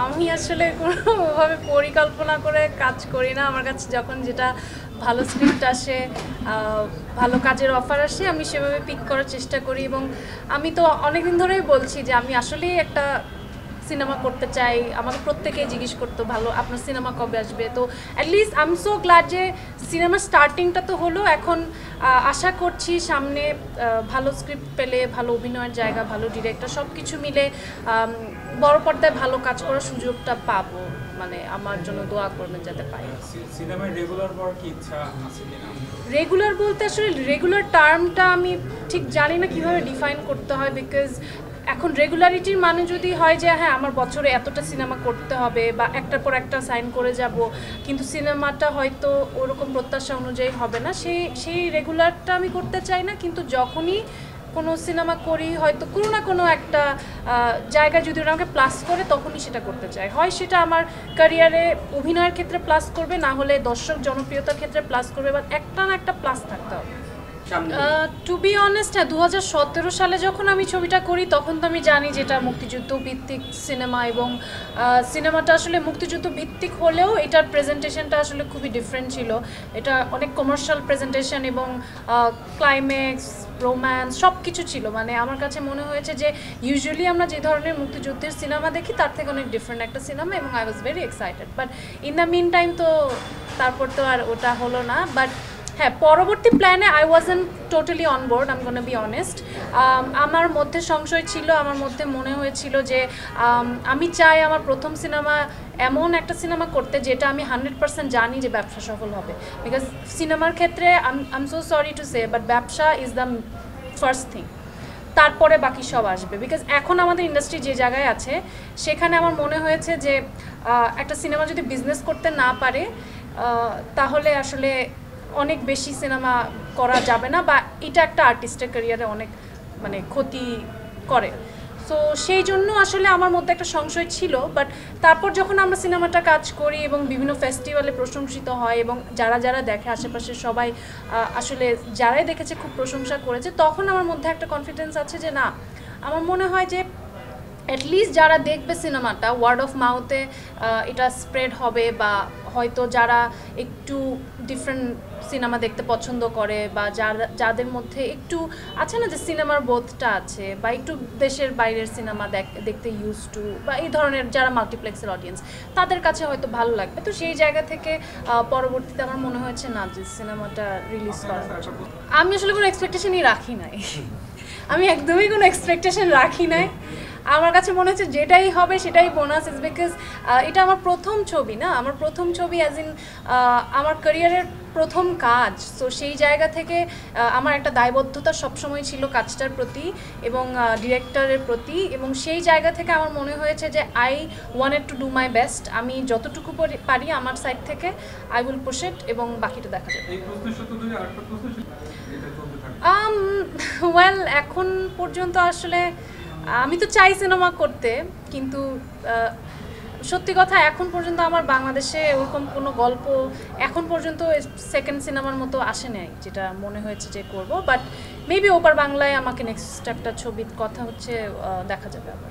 আমি আসলে কোনোভাবে পরিকল্পনা করে কাজ করি না। আমার কাছে যখন যেটা ভালো স্ক্রিপ্ট আসে, ভালো কাজের অফার আসে, আমি সেভাবে পিক করার চেষ্টা করি। এবং আমি তো অনেকদিন ধরেই বলছি যে আমি আসলেই একটা সিনেমা করতে চাই। আমাকে প্রত্যেকেই জিজ্ঞেস করতো ভালো আপনার সিনেমা কবে আসবে। তো at least I am so glad যে সিনেমার স্টার্টিংটা তো হলো। এখন আশা করছি সামনে ভালো স্ক্রিপ্ট পেলে, ভালো অভিনয়ের জায়গা, ভালো ডিরেক্টর সব কিছু মিলে বড় পর্দায় ভালো কাজ করার সুযোগটা পাবো। মানে আমার জন্য দোয়া করবেন যাতে পাই। সিনেমায় রেগুলার হওয়ার কি ইচ্ছা আছে কিনা? রেগুলার বলতে আসলে রেগুলার টার্মটা আমি ঠিক জানি না কিভাবে ডিফাইন করতে হয়। বিকজ এখন রেগুলারিটির মানে যদি হয় যে হ্যাঁ আমার বছরে এতটা সিনেমা করতে হবে বা একটার পর একটা সাইন করে যাব, কিন্তু সিনেমাটা হয়তো ওরকম প্রত্যাশা অনুযায়ী হবে না, সেই রেগুলারটা আমি করতে চাই না। কিন্তু যখনই কোনো সিনেমা করি, হয়তো কোনো না কোনো একটা জায়গায় যদি ওরা আমাকে প্লাস করে, তখনই সেটা করতে চাই। হয় সেটা আমার ক্যারিয়ারে অভিনয়ের ক্ষেত্রে প্লাস করবে, না হলে দর্শক জনপ্রিয়তার ক্ষেত্রে প্লাস করবে, বা একটা না একটা প্লাস থাকতে হবে। টু বি অনেস্ট, হ্যাঁ 2017 সালে যখন আমি ছবিটা করি তখন তো আমি জানি যে এটা মুক্তিযুদ্ধ ভিত্তিক সিনেমা, এবং সিনেমাটা আসলে মুক্তিযুদ্ধ ভিত্তিক হলেও এটার প্রেজেন্টেশনটা আসলে খুবই ডিফারেন্ট ছিল। এটা অনেক কমার্শিয়াল প্রেজেন্টেশন এবং ক্লাইম্যাক্স, রোম্যান্স সব কিছু ছিল। মানে আমার কাছে মনে হয়েছে যে ইউজুয়ালি আমরা যে ধরনের মুক্তিযুদ্ধের সিনেমা দেখি তার থেকে অনেক ডিফারেন্ট একটা সিনেমা, এবং I was very excited. But in the mean time তো তারপর তো আর ওটা হলো না। বাট হ্যাঁ, পরবর্তী প্ল্যানে I wasn't totally on board, I am gonna be honest. আমার মধ্যে সংশয় ছিল, আমার মধ্যে মনে হয়েছিল যে আমি চাই আমার প্রথম সিনেমা এমন একটা সিনেমা করতে যেটা আমি 100% জানি যে ব্যবসা সফল হবে। বিকজ সিনেমার ক্ষেত্রে I am so sorry to say, but ব্যবসা ইজ দ্য ফার্স্ট থিং, তারপরে বাকি সব আসবে। বিকজ এখন আমাদের ইন্ডাস্ট্রি যে জায়গায় আছে, সেখানে আমার মনে হয়েছে যে একটা সিনেমা যদি বিজনেস করতে না পারে, তাহলে আসলে অনেক বেশি সিনেমা করা যাবে না, বা এটা একটা আর্টিস্টের ক্যারিয়ারে অনেক মানে ক্ষতি করে। সো সেই জন্য আসলে আমার মধ্যে একটা সংশয় ছিল। বাট তারপর যখন আমরা সিনেমাটা কাজ করি এবং বিভিন্ন ফেস্টিভ্যালে প্রশংসিত হয়, এবং যারা যারা দেখে আশেপাশে সবাই আসলে যারাই দেখেছে খুব প্রশংসা করেছে, তখন আমার মধ্যে একটা কনফিডেন্স আছে যে না, আমার মনে হয় যে অ্যাটলিস্ট যারা দেখবে সিনেমাটা ওয়ার্ড অফ মাউথে এটা স্প্রেড হবে, বা হয়তো যারা একটু ডিফারেন্ট সিনেমা দেখতে পছন্দ করে, বা যাদের মধ্যে একটু আছে না যে সিনেমার বোধটা আছে, বা একটু দেশের বাইরের সিনেমা দেখতে ইউজ টু, বা এই ধরনের যারা মাল্টিপ্লেক্সের অডিয়েন্স, তাদের কাছে হয়তো ভালো লাগবে। তো সেই জায়গা থেকে পরবর্তীতে আমার মনে হয়েছে না যে সিনেমাটা রিলিজ করা। আমি আসলে কোনো এক্সপেকটেশনই রাখি নাই। আমি একদমই কোনো এক্সপেকটেশন রাখি নাই। আমার কাছে মনে হচ্ছে যেটাই হবে সেটাই বোনাস। ইজ বিকজ এটা আমার প্রথম ছবি না, আমার প্রথম ছবি অ্যাজ ইন আমার ক্যারিয়ারের প্রথম কাজ। সো সেই জায়গা থেকে আমার একটা দায়বদ্ধতা সবসময় ছিল কাজটার প্রতি এবং ডিরেক্টরের প্রতি, এবং সেই জায়গা থেকে আমার মনে হয়েছে যে I wanted to do my best. আমি যতটুকু পারি আমার সাইড থেকে আই উইল পুশ ইট, এবং বাকিটা দেখা যাবে। ওয়েল, এখন পর্যন্ত আসলে আমি তো চাই সিনেমা করতে, কিন্তু সত্যি কথা এখন পর্যন্ত আমার বাংলাদেশে ওরকম কোনো গল্প এখন পর্যন্ত সেকেন্ড সিনেমার মতো আসে নাই যেটা মনে হয়েছে যে করব। বাট মেবি ওপার বাংলায় আমাকে নেক্সট একটা ছবির কথা হচ্ছে, দেখা যাবে আবার।